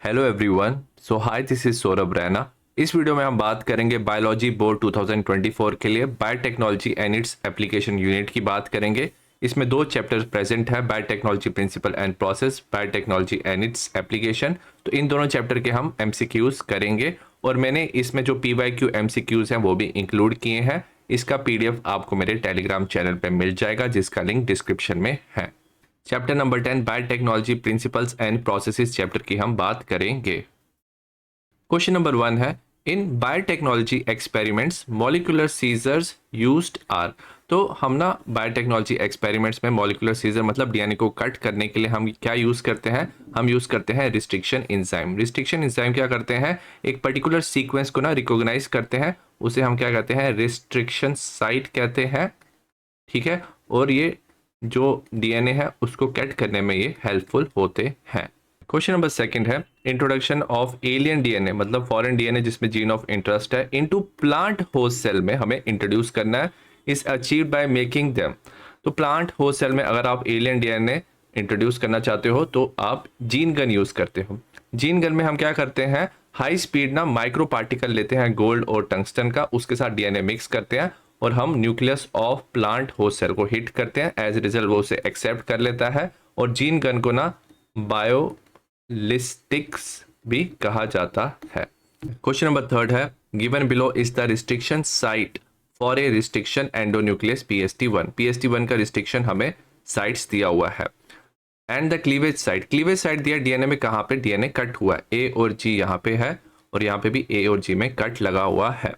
Hello everyone. So hi, this is Saurabh Raina. इस video में हम बात करेंगे बायोलॉजी बोर्ड 2024 के लिए biotechnology and its application unit की बात करेंगे। इसमें दो चैप्टर्स प्रेजेंट है, biotechnology principle and process, biotechnology and its application. तो इन दोनों चैप्टर के हम एमसीक्यूज करेंगे और मैंने इसमें जो पीवाईक्यू एमसीक्यूज हैं वो भी इंक्लूड किए हैं। इसका पीडीएफ आपको मेरे टेलीग्राम चैनल पर मिल जाएगा, जिसका लिंक डिस्क्रिप्शन में है। Chapter number 10 biotechnology principles and processes chapter की हम बात करेंगे। क्वेश्चन नंबर 1 है, in biotechnology experiments molecular scissors used are. तो हम ना बायोटेक्नोलॉजी एक्सपेरिमेंट्स में मॉलिक्यूलर सीजर मतलब डीएनए को कट करने के लिए हम क्या यूज करते हैं? हम यूज करते हैं रिस्ट्रिक्शन एंजाइम। रिस्ट्रिक्शन एंजाइम क्या करते हैं? एक पर्टिकुलर सीक्वेंस को ना रिकॉग्नाइज करते हैं, उसे हम क्या कहते हैं? रिस्ट्रिक्शन साइट कहते हैं। ठीक है, और ये जो डीएनए है उसको कट करने में ये हेल्पफुल होते हैं। क्वेश्चन नंबर 2 है, इंट्रोडक्शन ऑफ एलियन डीएनए मतलब फॉरेन डीएनए जिसमें जीन ऑफ इंटरेस्ट है इनटू प्लांट होस्ट सेल में हमें इंट्रोड्यूस करना है, is achieved by making them. तो प्लांट होस्ट सेल में अगर आप एलियन डीएनए इंट्रोड्यूस करना चाहते हो तो आप जीन गन यूज करते हो। जीन गन में हम क्या करते हैं? हाई स्पीड ना माइक्रो पार्टिकल लेते हैं गोल्ड और टंगस्टन का, उसके साथ डीएनए मिक्स करते हैं और हम nucleus of plant host cell को हिट करते हैं। एज रिजल्ट वो उसे एक्सेप्ट कर लेता है और जीन गन को ना बायोलिस्टिक्स भी कहा जाता है। क्वेश्चन नंबर 3 है, given below is the restriction site for a restriction endonuclease PST1। PST1 का रिस्ट्रिक्शन हमें साइट्स दिया हुआ है। एंड द क्लीवेज साइट दिया डीएनए में कहाँ पे डीएनए कट हुआ है? ए और जी यहाँ पे है और यहाँ पे भी ए और जी में कट लगा हुआ है।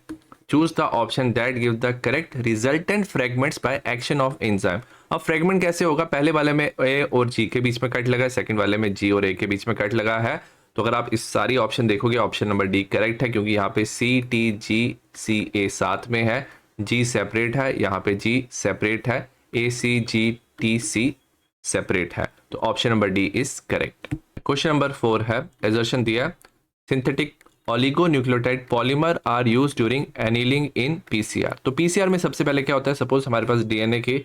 Choose the option that give the correct resultant fragments by action of enzyme. अब फ्रेगमेंट कैसे होगा? पहले वाले में ए और जी के बीच में कट लगा है, सेकंड वाले में जी और ए के बीच में कट लगा है। तो अगर आप इस सारी ऑप्शन देखोगे, ऑप्शन नंबर डी करेक्ट है, क्योंकि यहाँ पे CTGCA साथ में है, जी सेपरेट है, यहाँ पे जी सेपरेट है, ACGTC सेपरेट है। तो option number D is correct. Question number 4 है, एजर्शन दिया synthetic oligonucleotide polymer are use during annealing in PCR। तो PCR में सबसे पहले क्या होता है? सपोज हमारे पास डीएनए के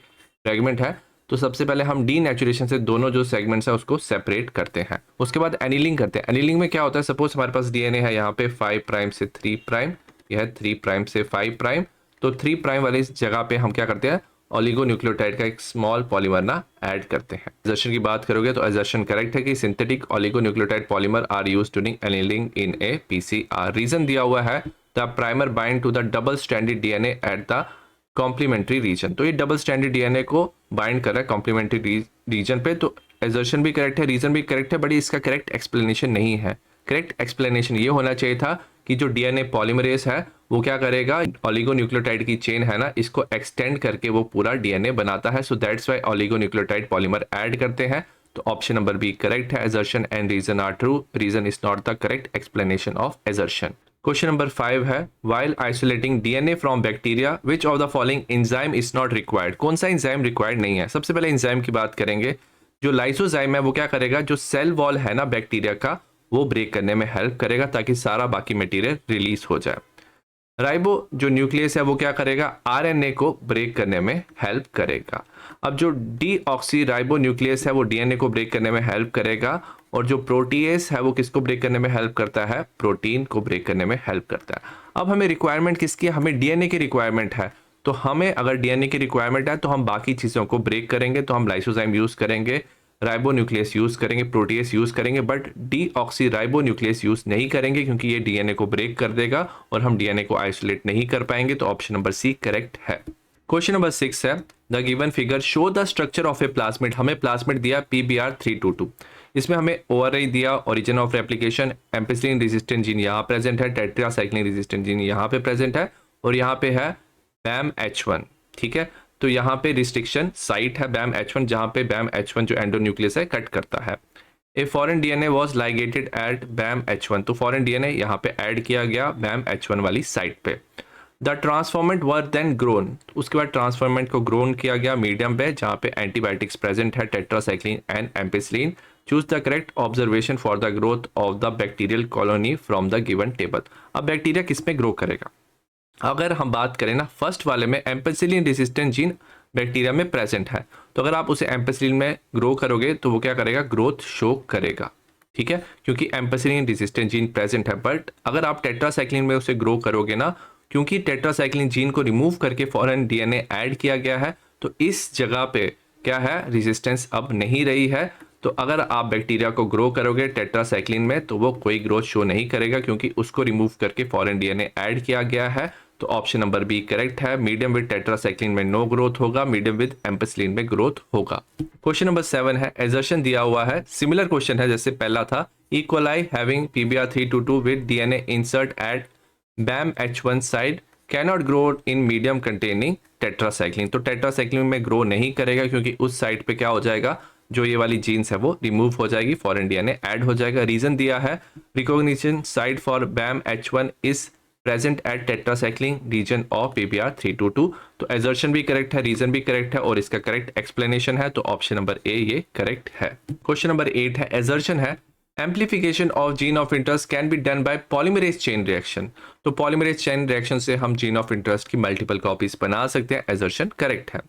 फ्रेगमेंट है, तो सबसे पहले हम डीनेचुरेशन से दोनों जो सेगमेंट्स है उसको सेपरेट करते हैं, उसके बाद एनीलिंग करते हैं। एनीलिंग में क्या होता है? सपोज हमारे पास डीएनए है यहाँ पे 5 प्राइम से 3 प्राइम, यह है 3 प्राइम से 5 प्राइम। तो 3 प्राइम वाली जगह पे हम क्या करते हैं? ऑलिगोन्यूक्लियोटाइड का एक स्मॉल पॉलीमर ना ऐड करते हैं। एजर्शन की बात करोगे तो एजर्शन करेक्ट है कि synthetic oligonucleotide polymer are use during annealing in a PCR। Reason दिया हुआ है the primer bind to the double stranded DNA at the complementary region. तो ये डबल स्ट्रैंडेड डीएनए को बाइंड कर रहा है कॉम्प्लीमेंट्री रीजन पे। तो एजर्शन भी करेक्ट है, रीजन भी करेक्ट है, बट इसका करेक्ट एक्सप्लेनेशन नहीं है। करेक्ट एक्सप्लेनेशन ये होना चाहिए था कि जो डीएनए पॉलीमरेज है वो क्या करेगा? ऑलिगोन्यूक्लियोटाइड की चेन है ना, इसको एक्सटेंड करके वो पूरा डीएनए बनाता है। So that's why oligonucleotide polymer add करते हैं। तो ऑप्शन नंबर बी करेक्ट है। Assertion and reason are true, reason is not the correct explanation of assertion. Question number 5 है, while isolating DNA from bacteria which of the following enzyme is not required. कौन सा enzyme required नहीं है? सबसे पहले enzyme की बात करेंगे। जो लाइसोजाइम है वो क्या करेगा? जो सेल वॉल है ना बैक्टीरिया का, वो ब्रेक करने में हेल्प करेगा ताकि सारा बाकी मटेरियल रिलीज हो जाए। राइबो जो न्यूक्लियस है वो क्या करेगा? RNA को ब्रेक करने में हेल्प करेगा। अब जो डीऑक्सी राइबो न्यूक्लियस है वो डीएनए को ब्रेक करने में हेल्प करेगा, और जो प्रोटीएस है वो किसको ब्रेक करने में हेल्प करता है? प्रोटीन को ब्रेक करने में हेल्प करता है। अब हमें रिक्वायरमेंट किसकी है? हमें डीएनए की रिक्वायरमेंट है। तो हमें अगर डीएनए की रिक्वायरमेंट है तो हम बाकी चीज़ों को ब्रेक करेंगे। तो हम लाइसोजाइम यूज करेंगे, राइबो न्यूक्लियस यूज करेंगे, प्रोटीएस यूज करेंगे, but deoxy ribo nucleus use नहीं करेंगे क्योंकि ये डीएनए को ब्रेक कर देगा और हम डीएनए को आइसोलेट नहीं कर पाएंगे। तो ऑप्शन नंबर सी करेक्ट है। क्वेश्चन नंबर 6 है, the given figure show the structure of A plasmid. हमें प्लाज्मिड दिया PBr322। इसमें हमें ORI दिया, origin of replication, ampicillin resistant gene यहाँ प्रेजेंट है, टेट्रासाइक्लिन रेजिस्टेंट जीन यहाँ पे प्रेजेंट है, और यहाँ पे है BAMH1। ठीक है, तो यहाँ पे रिस्ट्रिक्शन साइट है BAMH1, जहाँ पे BAMH1 जो एंडोन्यूक्लियस है कट करता है। A foreign DNA was ligated at BAMH1। तो फॉरेन डीएनए यहाँ पे ऐड किया गया BAMH1 वाली साइट पे। The transformant were then grown. उसके बाद ट्रांसफॉर्मेंट को ग्रोन किया गया मीडियम पे जहाँ पे एंटीबायोटिक्स प्रेजेंट है, tetracycline and ampicillin. Choose the correct observation for the growth of the bacterial colony from the given table. अब बैक्टीरिया किस में ग्रो करेगा? अगर हम बात करें ना फर्स्ट वाले में, एम्पिसिलिन रेजिस्टेंट जीन बैक्टीरिया में प्रेजेंट है, तो अगर आप उसे एम्पिसिलिन में ग्रो करोगे तो वो क्या करेगा? ग्रोथ शो करेगा। ठीक है, क्योंकि एम्पेसिलिन रेजिस्टेंट जीन प्रेजेंट है। बट अगर आप टेट्रासाइक्लिन में उसे ग्रो करोगे ना, क्योंकि टेट्रासाइक्लिन जीन को रिमूव करके फॉरेन डीएनए ऐड किया गया है, तो इस जगह पे क्या है, रेजिस्टेंस अब नहीं रही है। तो अगर आप बैक्टीरिया को ग्रो करोगे टेट्रासाइक्लिन में, तो वो कोई ग्रोथ शो नहीं करेगा, क्योंकि उसको रिमूव करके फॉरेन डीएनए ऐड किया गया है। तो ऑप्शन नंबर बी करेक्ट है। मीडियम विद टेट्रासाइक्लिन में नो ग्रोथ होगा, मीडियम विद एम्पेसिलिन में ग्रोथ होगा। क्वेश्चन नंबर 7 है, एजर्शन दिया हुआ है, सिमिलर क्वेश्चन है जैसे पहला था। E coli having PBr322 with DNA insert at BAM-H1 site cannot grow in medium containing tetracycline. तो टेट्रासाइक्लिन में ग्रो नहीं करेगा, क्योंकि उस साइड पे क्या हो जाएगा, जो ये वाली जीन्स है वो रिमूव हो जाएगी, फॉरेन डीएनए ऐड हो जाएगा। रीजन दिया है, recognition site for BAM-H1 is present at tetracycline region of PBr322। तो एजर्शन भी करेक्ट है, रीजन भी करेक्ट है, और इसका करेक्ट एक्सप्लेनेशन है। तो ऑप्शन नंबर ए ये करेक्ट है। क्वेश्चन नंबर 8 है, एजर्शन है, amplification of gene of interest can be done by polymerase chain reaction. तो पॉलीमरेज चेन रिएक्शन से हम जीन ऑफ इंटरेस्ट की मल्टीपल कॉपीज बना सकते हैं। एजर्शन करेक्ट है।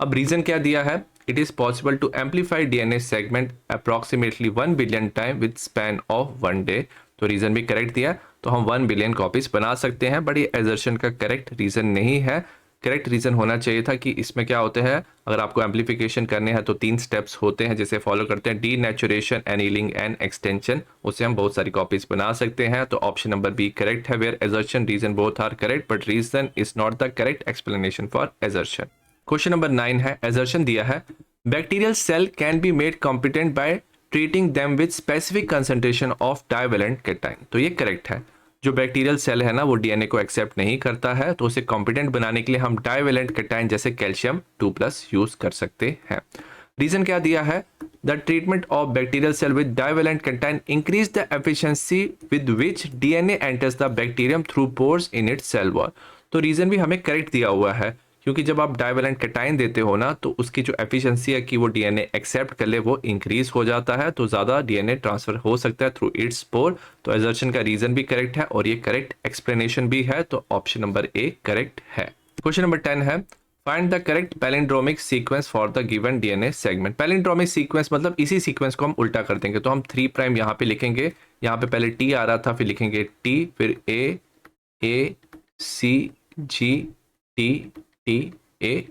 अब रीजन क्या दिया है, it is possible to amplify DNA segment approximately 1 billion time with span of 1 day. तो रीजन भी करेक्ट दिया, तो हम 1 बिलियन कॉपीज बना सकते हैं। बट ये एजर्शन का करेक्ट रीजन नहीं है। करेक्ट रीजन होना चाहिए था कि इसमें क्या होते हैं, अगर आपको एम्पलीफिकेशन करने हैं तो 3 स्टेप्स होते हैं, जैसे फॉलो करते हैं, denaturation, annealing and extension. उससे हम बहुत सारी कॉपीज बना सकते हैं। तो ऑप्शन नंबर बी करेक्ट है, where assertion reason both are correct but reason is not the correct explanation for assertion. Question number 9 है, एजर्शन दिया है, bacterial cell can be made competent by treating them with specific concentration of divalent cation. तो ये correct है। जो bacterial cell है ना, वो डीएनए को एक्सेप्ट नहीं करता है, तो उसे कॉम्पिटेंट बनाने के लिए हम डाइवेलेंट कैटाइन जैसे कैल्शियम 2+ यूज कर सकते हैं। रीजन क्या दिया है, the treatment of bacterial cell with divalent cation increase the efficiency with which DNA enters the bacterium through pores in its cell wall. तो रीजन भी हमें करेक्ट दिया हुआ है, क्योंकि जब आप डाइवेलेंट कैटाइन देते हो ना, तो उसकी जो एफिशिएंसी है कि वो डीएनए एक्सेप्ट कर ले, वो इंक्रीज हो जाता है, तो ज़्यादा डीएनए ट्रांसफर हो सकता है थ्रू इट्स पोर। तो एजर्शन का रीजन भी करेक्ट है, और ये करेक्ट एक्सप्लेनेशन भी है। तो ऑप्शन नंबर ए करेक्ट है। क्वेश्चन नंबर 10 है, find the correct palindromic sequence for the given DNA segment. Palindromic sequence मतलब इसी सीक्वेंस को हम उल्टा कर देंगे। तो हम 3' यहाँ पे लिखेंगे, यहाँ पे पहले टी आ रहा था, फिर लिखेंगे टी, फिर ए सी जी टी टी ए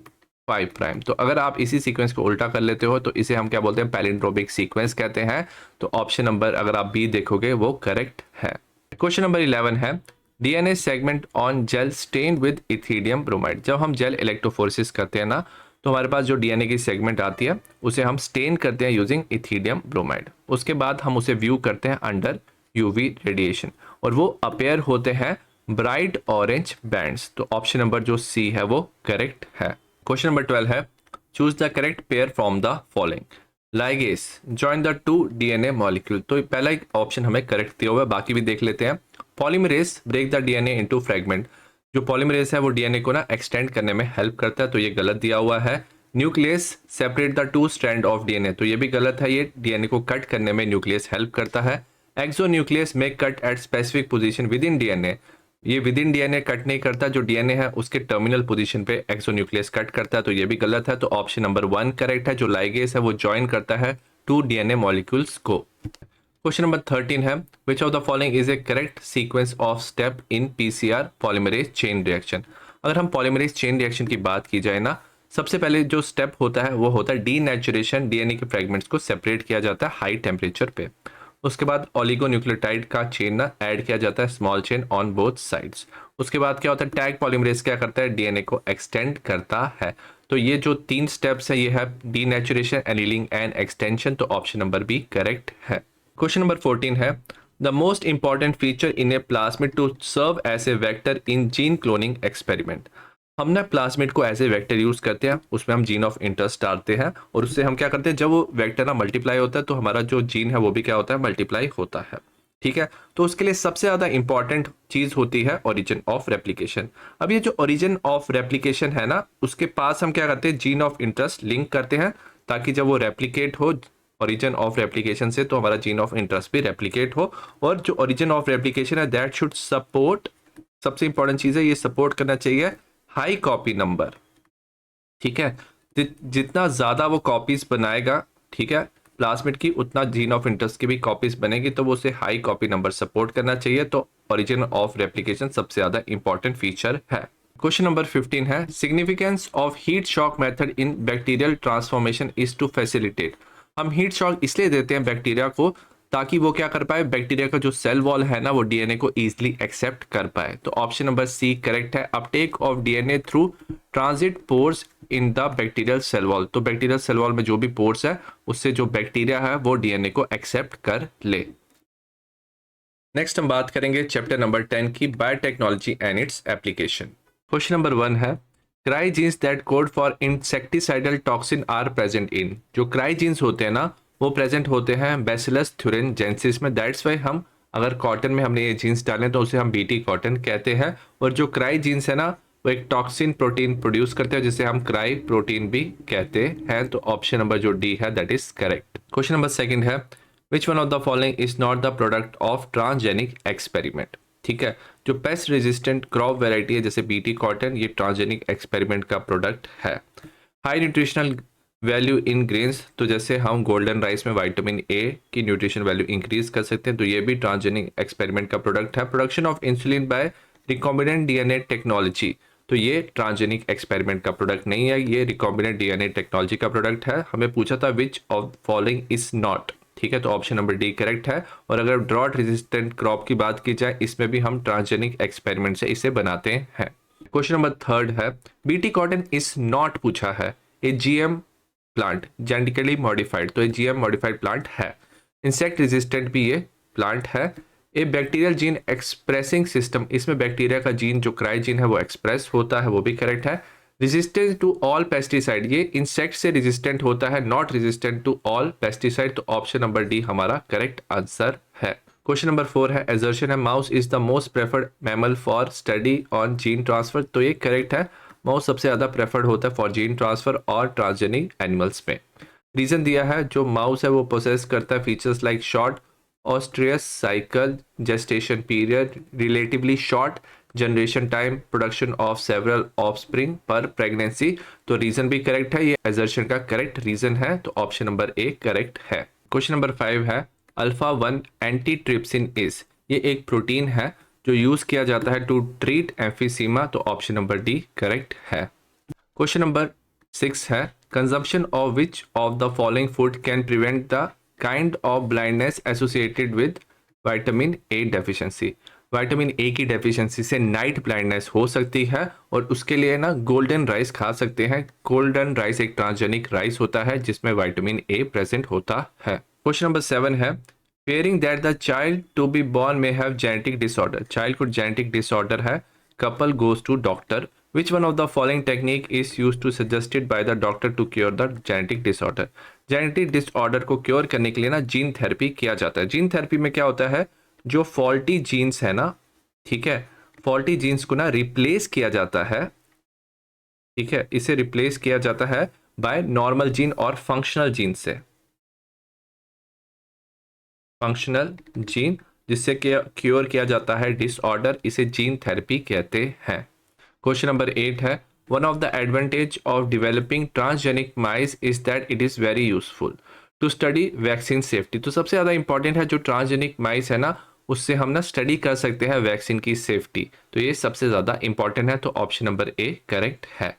5'। तो अगर आप इसी सीक्वेंस को उल्टा कर लेते हो, तो इसे हम क्या बोलते हैं, पैलिंड्रोमिक सीक्वेंस कहते हैं। तो ऑप्शन नंबर अगर आप बी देखोगे वो करेक्ट है। क्वेश्चन नंबर 11 है, DNA segment on gel stained with ethidium bromide. जब हम जेल इलेक्ट्रोफोरेसिस करते हैं ना, तो हमारे पास जो डीएनए की सेगमेंट आती है, उसे हम स्टेन करते हैं यूजिंग इथीडियम ब्रोमाइड। उसके बाद हम उसे व्यू करते हैं अंडर यूवी रेडिएशन, और वो अपेयर होते हैं ब्राइट ऑरेंज बैंड्स। तो ऑप्शन नंबर जो सी है वो करेक्ट है। क्वेश्चन नंबर 12 है, choose the correct pair from the following. Ligase join the 2 DNA molecule. तो पहला एक ऑप्शन हमें करेक्ट दिया हुआ है, बाकी भी देख लेते हैं। Polymerase break the DNA into fragment. जो पॉलीमरेज है वो डीएनए को ना एक्सटेंड करने में हेल्प करता है, तो ये गलत दिया हुआ है। Nucleus separate the 2 strand of DNA. तो ये भी गलत है, ये डीएनए को कट करने में न्यूक्लियस हेल्प करता है। एक्सोन्यूक्लियस में cut at specific position with in DNA. ये विद इन डीएनए कट नहीं करता, जो डीएनए है उसके टर्मिनल पोजीशन पे एक्सोन्यूक्लियस कट करता है, तो ये भी गलत है। तो ऑप्शन नंबर 1 करेक्ट है, जो लाइगेस है वो ज्वाइन करता है 2 डीएनए मॉलिक्यूल्स को। क्वेश्चन नंबर 13 है, विच of the following is A correct sequence of step in PCR polymerase chain reaction. अगर हम पॉलीमरेज चेन रिएक्शन की बात की जाए ना, सबसे पहले जो स्टेप होता है वो होता है डीनेचुरेशन। डीएनए के फ्रेगमेंट्स को सेपरेट किया जाता है हाई टेम्परेचर पे। उसके बाद ओलिगोन्यूक्लियोटाइड का चेन ना ऐड किया जाता है, small chain on both sides. उसके बाद क्या होता है, टैग पॉलीमरेज क्या करता है, डीएनए को एक्सटेंड करता है। तो ये जो 3 स्टेप्स है, ये है डीनेचुरेशन, एनीलिंग एंड एक्सटेंशन। तो ऑप्शन नंबर बी करेक्ट है। क्वेश्चन नंबर 14 है, the most important feature in a plasmid to serve as a vector in gene cloning experiment. हम ना प्लाज्मिड को एज ए वेक्टर यूज करते हैं, उसमें हम जीन ऑफ इंटरेस्ट डालते हैं, और उससे हम क्या करते हैं, जब वो वेक्टर ना मल्टीप्लाई होता है, तो हमारा जो जीन है वो भी क्या होता है, मल्टीप्लाई होता है। ठीक है, तो उसके लिए सबसे ज्यादा इंपॉर्टेंट चीज होती है ओरिजिन ऑफ रेप्लिकेशन। अब ये जो ओरिजिन ऑफ रेप्लिकेशन है ना, उसके पास हम क्या करते हैं, जीन ऑफ इंटरेस्ट लिंक करते हैं, ताकि जब वो रेप्लिकेट हो ओरिजिन ऑफ रेप्लिकेशन से, तो हमारा जीन ऑफ इंटरेस्ट भी रेप्लिकेट हो। और जो ओरिजिन ऑफ रेप्लिकेशन है, दैट शुड सपोर्ट, सबसे इंपॉर्टेंट चीज है, ये सपोर्ट करना चाहिए हाई कॉपी नंबर। ठीक है, जितना ज्यादा वो कॉपीज बनाएगा, ठीक है, प्लाज्मिड की उतना जीन ऑफ इंटरेस्ट की भी कॉपीज बनेगी, तो वो उसे हाई कॉपी नंबर सपोर्ट करना चाहिए। तो ओरिजिन ऑफ रेप्लिकेशन सबसे ज्यादा इंपॉर्टेंट फीचर है। क्वेश्चन नंबर 15 है significance of heat shock method in bacterial transformation is to facilitate. हम हीट शॉक इसलिए देते हैं बैक्टीरिया को ताकि वो क्या कर पाए, बैक्टीरिया का जो सेल वॉल है ना वो डीएनए को इजीली एक्सेप्ट कर पाए। तो ऑप्शन नंबर सी करेक्ट है, uptake of DNA through transit pores in the bacterial cell wall. तो बैक्टीरियल सेल वॉल में जो भी पोर्स है उससे जो बैक्टीरिया है वो डीएनए को एक्सेप्ट कर ले। नेक्स्ट हम बात करेंगे चैप्टर नंबर 10 की, biotechnology and its application. Question number 1 है cry genes that code for insecticidal toxin are present in. जो क्राई जीन्स होते हैं ना वो प्रेजेंट होते हैं बैसिलस thuringiensis में। दैट्स वाई हम अगर कॉटन में हमने ये जीन्स डालें तो उसे हम बीटी कॉटन कहते हैं। और जो क्राई जीन्स है ना वो एक टॉक्सिन प्रोटीन प्रोड्यूस करते हैं जिसे हम क्राई प्रोटीन भी कहते हैं। तो ऑप्शन नंबर जो डी है that is correct. Question number 2 है which one of the following is not the product of transgenic experiment. ठीक है, जो पेस्ट रेजिस्टेंट क्रॉप वेराइटी है जैसे बीटी कॉटन, ये ट्रांसजेनिक एक्सपेरिमेंट का प्रोडक्ट है। High nutritional value in grains, तो जैसे हम गोल्डन राइस में विटामिन ए की न्यूट्रिशन वैल्यू इंक्रीज कर सकते हैं, तो ये भी ट्रांसजेनिक एक्सपेरिमेंट का प्रोडक्ट है। Production of insulin bye recombinant DNA technology, तो ये ट्रांसजेनिक एक्सपेरिमेंट का प्रोडक्ट नहीं है, ये रिकॉम्बिनेंट डीएनए टेक्नोलॉजी का प्रोडक्ट है। हमें पूछा था which of following is not. ठीक है, तो ऑप्शन नंबर डी करेक्ट है। और अगर ड्रॉट रेजिस्टेंट क्रॉप की बात की जाए इसमें भी हम ट्रांसजेनिक एक्सपेरिमेंट से इसे बनाते हैं। क्वेश्चन नंबर 3 है बीटी कॉटन इज नॉट पूछा है a GM plant genetically modified, तो ये जीएम मॉडिफाइड प्लांट है। इंसेक्ट रेजिस्टेंट भी ये प्लांट है। A bacterial gene expressing system, इसमें बैक्टीरिया का जीन जो क्राई जीन है वो एक्सप्रेस होता है, वो भी करेक्ट है। रेजिस्टेंस टू ऑल पेस्टिसाइड, ये इंसेक्ट से रेजिस्टेंट होता है, not resistant to all pesticide, तो ऑप्शन नंबर डी हमारा करेक्ट आंसर है। क्वेश्चन नंबर 4 है एजर्शन है mouse is the most preferred mammal for study on gene transfer, तो ये करेक्ट है। माउस सबसे ज्यादा प्रेफर्ड होता है फॉर जीन ट्रांसफर और ट्रांसजेनिक एनिमल्स में। रीजन दिया है जो माउस है वो प्रोसेस करता है features like short oestrous cycle, gestation period, relatively short generation time, production of several offspring per pregnancy, तो रीजन भी करेक्ट है, ये एजर्शन का करेक्ट रीजन है, तो ऑप्शन नंबर ए करेक्ट है। क्वेश्चन नंबर 5 है अल्फा 1 एंटीट्रिप्सिन इज, ये एक प्रोटीन है जो यूज किया जाता है टू ट्रीट एम्फीसीमा, तो ऑप्शन नंबर डी करेक्ट है। क्वेश्चन नंबर 6 है consumption of which of the following food can prevent the kind of blindness associated with vitamin A deficiency. Vitamin A की deficiency से night blindness हो सकती है और उसके लिए ना गोल्डन राइस खा सकते हैं। गोल्डन राइस एक ट्रांसजेनिक राइस होता है जिसमें विटामिन ए प्रेजेंट होता है। क्वेश्चन नंबर 7 है fearing that the child to be born may have genetic disorder, child को genetic disorder है, couple goes to doctor, which one of the following technique is used to suggested by the doctor to cure the genetic disorder। genetic disorder को cure करने के लिए ना gene therapy किया जाता है। जीन थेरेपी में क्या होता है जो फॉल्टी जीन्स है ना, ठीक है, फॉल्टी जीन्स को ना रिप्लेस किया जाता है, ठीक है, इसे रिप्लेस किया जाता है बाय नॉर्मल जीन और फंक्शनल जीन से, फंक्शनल जीन जिससे क्योर किया जाता है डिसऑर्डर, इसे जीन थेरेपी कहते हैं। क्वेश्चन नंबर 8 है one of the advantage of developing transgenic mice is that it is very useful to study vaccine safety, तो सबसे ज्यादा इंपॉर्टेंट है जो ट्रांसजेनिक माइस है ना उससे हम ना स्टडी कर सकते हैं वैक्सीन की सेफ्टी, तो ये सबसे ज्यादा इंपॉर्टेंट है, तो ऑप्शन नंबर ए करेक्ट है।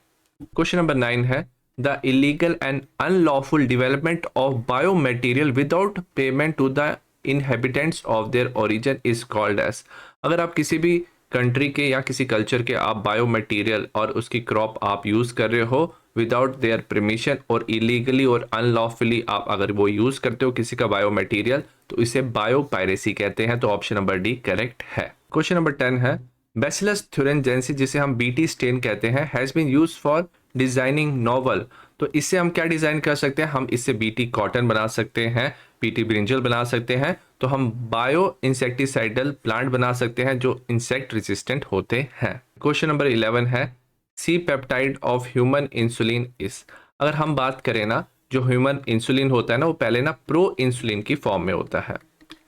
क्वेश्चन नंबर 9 है the illegal and unlawful development of biomaterial without payment to the inhabitants of their origin is called as. अगर आप किसी भी कंट्री के या किसी कल्चर के आप बायो मटेरियल और उसकी क्रॉप आप यूज कर रहे हो विदाउट देयर परमिशन और इलीगली और अनलॉफुली आप अगर वो यूज करते हो किसी का बायो मटेरियल, तो इसे बायो पायरेसी कहते हैं, तो ऑप्शन नंबर डी करेक्ट है। क्वेश्चन नंबर 10 है बैसिलस thuringiensis जिसे हम बीटी स्टेन कहते हैं has been used for designing novel, तो इससे हम क्या डिजाइन कर सकते हैं, हम इससे बीटी कॉटन बना सकते हैं, बीटी ब्रिंजल बना सकते हैं, तो हम बायो इंसेक्टिसाइडल प्लांट बना सकते हैं जो इंसेक्ट रेजिस्टेंट होते हैं। क्वेश्चन नंबर 11 है C peptide of human insulin is, अगर हम बात करें ना जो ह्यूमन इंसुलिन होता है ना वो पहले ना प्रो इंसुलिन की फॉर्म में होता है,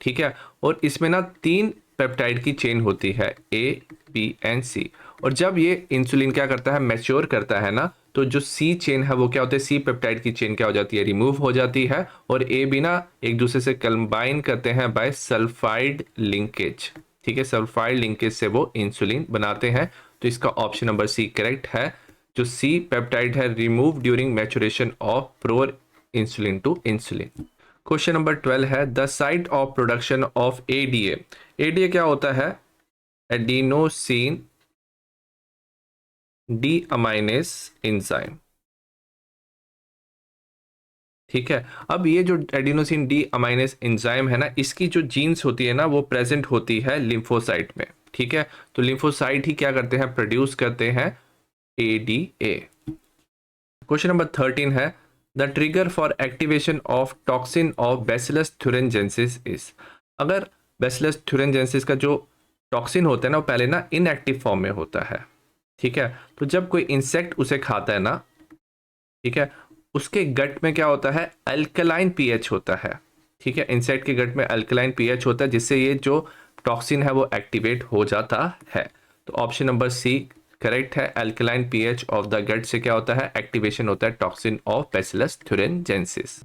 ठीक है, और इसमें ना 3 पेप्टाइड की चेन होती है A, B एंड C, और जब ये इंसुलिन क्या करता है मैच्योर करता है ना तो जो सी चेन है वो क्या होता है, सी पेप्टाइड की चेन क्या हो जाती है, रिमूव हो जाती है, और ए भी ना एक दूसरे से कंबाइन करते हैं बाय सल्फाइड लिंकेज। ठीक है, सल्फाइड लिंकेज से वो इंसुलिन बनाते हैं। तो इसका ऑप्शन नंबर सी करेक्ट है। जो सी पेप्टाइड है remove during maturation of proinsulin to insulin. Question number 12 है the site of production of ADA. ADA क्या होता है, एडिनोसिन डी अमाइनेस एंजाइम। ठीक है, अब ये जो एडिनोसिन डी अमाइनेस एंजाइम है ना, इसकी जो जीन्स होती है ना वो प्रेजेंट होती है लिम्फोसाइट में। ठीक है, तो लिम्फोसाइट ही क्या करते हैं, प्रोड्यूस करते हैं एडीए। क्वेश्चन नंबर 13 है the trigger for activation of toxin of Bacillus thuringiensis is. अगर बैसिलस थुरिनजेंसिस का जो टॉक्सिन होता है ना वो पहले ना इनएक्टिव फॉर्म में होता है। ठीक है, तो जब कोई इंसेक्ट उसे खाता है ना, ठीक है, उसके गट में क्या होता है, अल्कलाइन पीएच होता है। ठीक है, इंसेक्ट के गट में अल्कलाइन पीएच होता है जिससे ये जो टॉक्सिन है वो एक्टिवेट हो जाता है। तो ऑप्शन नंबर सी करेक्ट है। Alkaline pH of the gut से क्या होता है, एक्टिवेशन होता है टॉक्सिन ऑफ बैसिलस थुरिनजेंसिस।